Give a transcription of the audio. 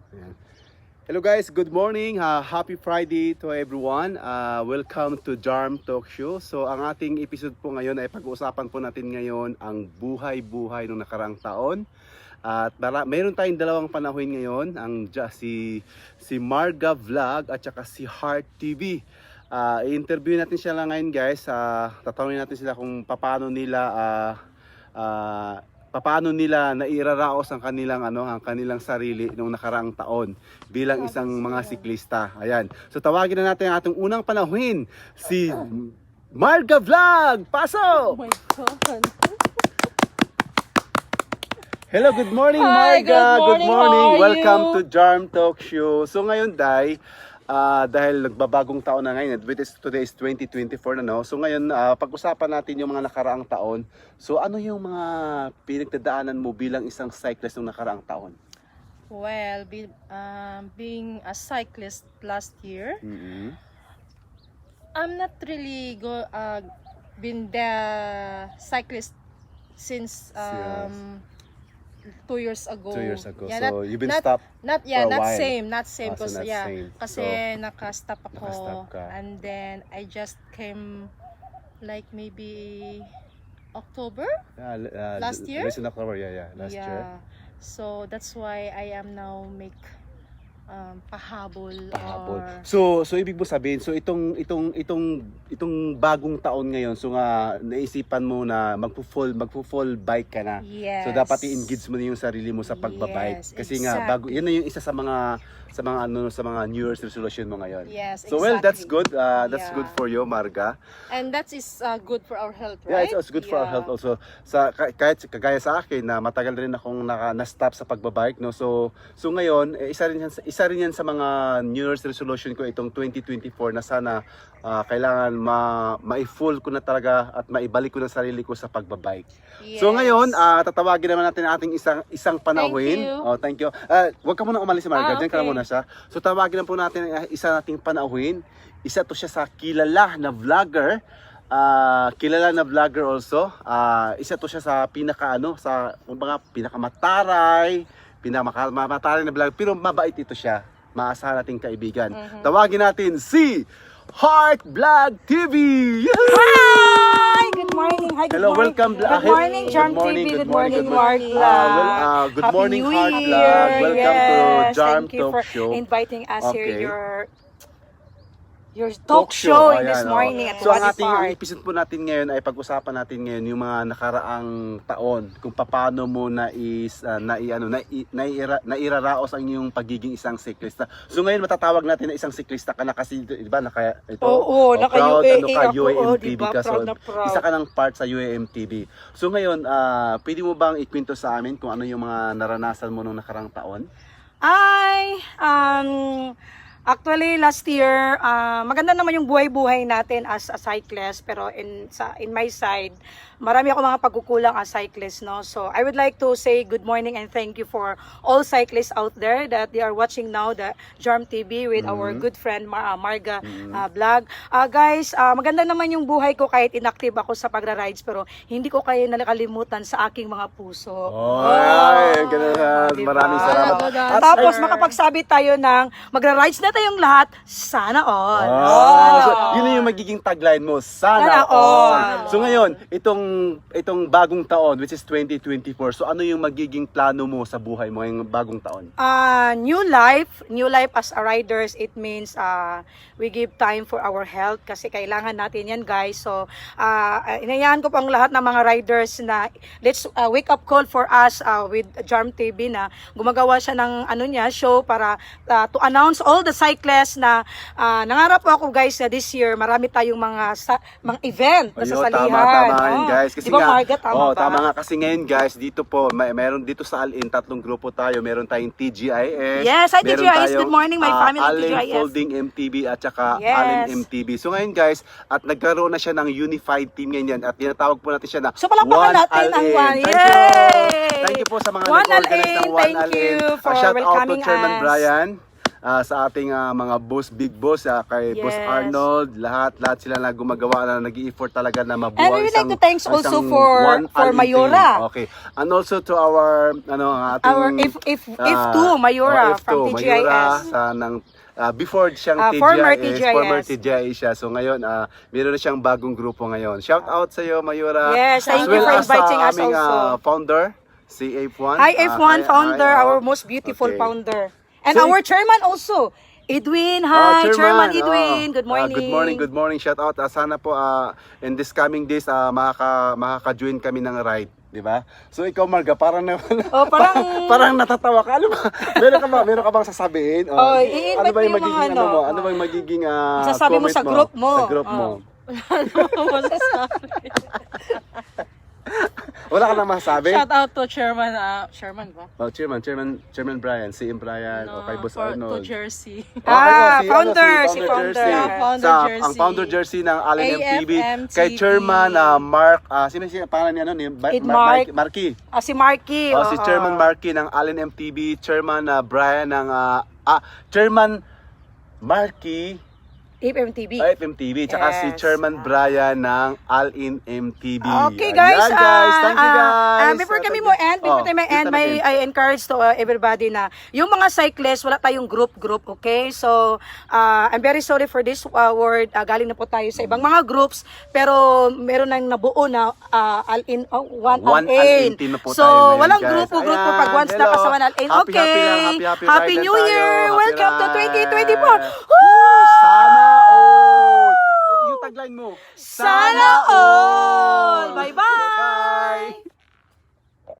Ayan. Hello guys, good morning. Happy Friday to everyone. Welcome to Jarm Talk Show. So ang ating episode po ngayon ay pag-uusapan po natin ngayon ang buhay-buhay ng nakaraang taon. At mayroon tayong dalawang panahon ngayon, si Marga Vlog at saka si Heart TV. I-interview natin sila ngayon guys. Tatanungin natin sila kung paano nila nairaraos ang kanilang sarili noong nakaraang taon bilang isang mga siklista. Ayan. So tawagin na natin ang ating unang panahon, si Marga Vlog. Paso! Oh my God. Hello, good morning Hi, Marga. good morning. How are Welcome you? to Jarm Talk Show. So ngayon dahil nagbabagong taon na ngayon, today is 2024 na no. So ngayon, pag-usapan natin yung mga nakaraang taon. So ano yung mga pinagdadaanan mo bilang isang cyclist ng nakaraang taon? Well, being a cyclist last year, I'm not really been the cyclist since 2 years ago. 2 years ago. Yeah, So you've been stopped not for a while. not same So because not same. kasi So, naka-stop ako naka-stop ka. and then I just came like maybe October. Last year? Last October, last year. So that's why I am now make pahabol. Pahabol. Or So ibig mo sabihin, so itong bagong taon ngayon, so nga naisipan mo na magfo-full bike ka na. yes. So dapat i-engage mo na yung sarili mo sa pagbabike Yes, kasi nga exactly. yan na yung isa sa mga New Year's resolution mo ngayon. Yes, So well, that's exactly. good. That's Yeah. good for you, Marga. And that is good for our health, Yeah, right? it's good for our health also. Kahit kagaya sa akin na matagal rin akong na-stop sa pagbabike, no. So ngayon, isa rin yan sa mga New Year's resolution ko itong 2024 na sana kailangan ma-full ko na talaga at maibalik ko na sarili ko sa pagbabike. Yes. So ngayon, tatawagin naman natin ang ating isang panauhin. Thank you. Oh, thank you. Huwag ka muna umalis, Marga. Diyan ka Okay. muna siya. So tawagin na po natin ang isa nating panauhin. Isa to siya sa kilala na vlogger. Kilala na vlogger also. Isa to siya sa pinakamataray na vlogger. Pero mabait ito siya. Maasahan nating kaibigan. Tawagin natin si Heart Vlog TV! Yahoo! Hi! Good morning. Hi, good Hello, morning. welcome. Good morning, Jarm TV. Good morning, Mark Vlog. Good Happy morning, New Heart Year. Vlog. Welcome to Yes, Jarm thank you Talk for Show. inviting us Okay. here, your talk show Ayan, this morning at So ang Wadi ating Park. episode po natin ngayon ay pag-usapan natin ngayon yung mga nakaraang taon, kung paano mo nairaraos ang iyong pagiging isang siklista. So ngayon matatawag natin na isang siklista ka na kasi di ba Oo, proud, naka-UAA ka, ako, UAMTV diba? ka. So, Proud na proud. isa ka ng part sa UAMTV. So ngayon, pwede mo bang ikwento sa amin kung ano yung mga naranasan mo nung nakaraang taon? Actually, last year, maganda naman yung buhay-buhay natin as a cyclist, pero in my side, marami ako mga pagkukulang as cyclist, no? So, I would like to say good morning and thank you for all cyclists out there that they are watching now the Jarm TV with our good friend Marga Vlog. Guys, maganda naman yung buhay ko kahit inactive ako sa pagra-rides, pero hindi ko kayo nakalimutan sa aking mga puso. Ay, ganun na. Diba? Maraming salamat. At Tapos makapagsabi tayo ng magra-rides na tayong lahat, sana all. So, yun na yung magiging tagline mo, sana Sana all. all. So ngayon, itong bagong taon, which is 2024, so ano yung magiging plano mo sa buhay mo ngayong bagong taon? New life as a riders, it means we give time for our health kasi kailangan natin yan, guys. So inayahan ko pang lahat ng mga riders na let's wake up call for us with Jarm TV na gumagawa siya ng show para to announce all the cyclists na nangarap po ako, guys, na this year marami tayong mga event na Ayun, sasalihan. tama yan, guys. Kasi Diba, nga, Marga, tama ba? tama nga kasi ngayon, guys, dito po, meron dito sa Alin, 3 grupo tayo. Meron tayong TGIS. Yes, hi, meron TGIS. tayong, Good morning, my family, Alin TGIS. Folding MTB at saka Yes. Alin MTB. So ngayon, guys, at nagkaroon na siya ng unified team ngayon at tinatawag po natin siya na So, palakpakan natin ang one. Thank Yay! you. Thank you po sa mga One nag-organize ng Alin, One thank Alin. you for Shout out to welcoming Chairman us. Brian. sa ating mga boss, big boss, kay Boss Yes. Arnold, lahat sila na gumagawa na nag-i-effort talaga na mabuhay. And we would like to thanks also isang for one Alin Mayora. team. Okay. And also to our ang ating Our if2 Mayora F2, from TGIS. Mayora, before siyang Former TGIS, former TGIS. TGIS siya. So ngayon, meron na siyang bagong grupo ngayon. Shout out sa iyo, Mayora. Yes, thank As you well for as sa inviting us aming, also. founder, si F1. Hi F1 founder, hi, our most beautiful Okay. founder. And So, our chairman also, Edwin. Hi, Chairman Edwin. Good morning. Good morning. Shout out. Sana po in this coming days makaka-join kami ng ride, di ba? So ikaw Marga, parang Oh, parang parang natatawa ka. Ano ba? Meron ka bang sasabihin? Oh, i-invite ano ba yung mo yung magiging mga ano mo? ano? Ano ba yung magiging Sasabi mo comment sa group mo. Sa group mo. Masasabi. Wala ka nang masasabi? Shout out to Chairman, Chairman ba? Oh, Chairman Brian, si Brian, o kay Boss To Arnold. Jersey. Founder, si Founder Founder. Jersey. Founder Jersey. Ang Founder Jersey ng Allen MTV. AFMTV. Kay Chairman Mark, sino siya pangalan niya ni Marky. Si Marky. Si Chairman Marky ng Allen MTV, Chairman Brian ng Chairman Marky FMTV. FMTV, tsaka si Yes. Chairman Brian ng Allen MTV. Okay guys, Ayan, guys. Thank you guys. before kami mo end, before tayo end, I encourage to everybody na yung mga cyclists, wala tayong group, okay? So, I'm very sorry for this word. Galing na po tayo sa ibang mga groups, pero meron nang nabuo na one One Al-Ain. Al-Ain na po So, tayo ngayon, walang guys. grupo Ayan, pag once na hello. ka sa One Al-Ain. Happy, Okay. happy lang, happy Happy ride New lang tayo. Year! Happy Welcome to ride. 2024! Sana all! Yung tagline mo. Sana all! Bye-bye!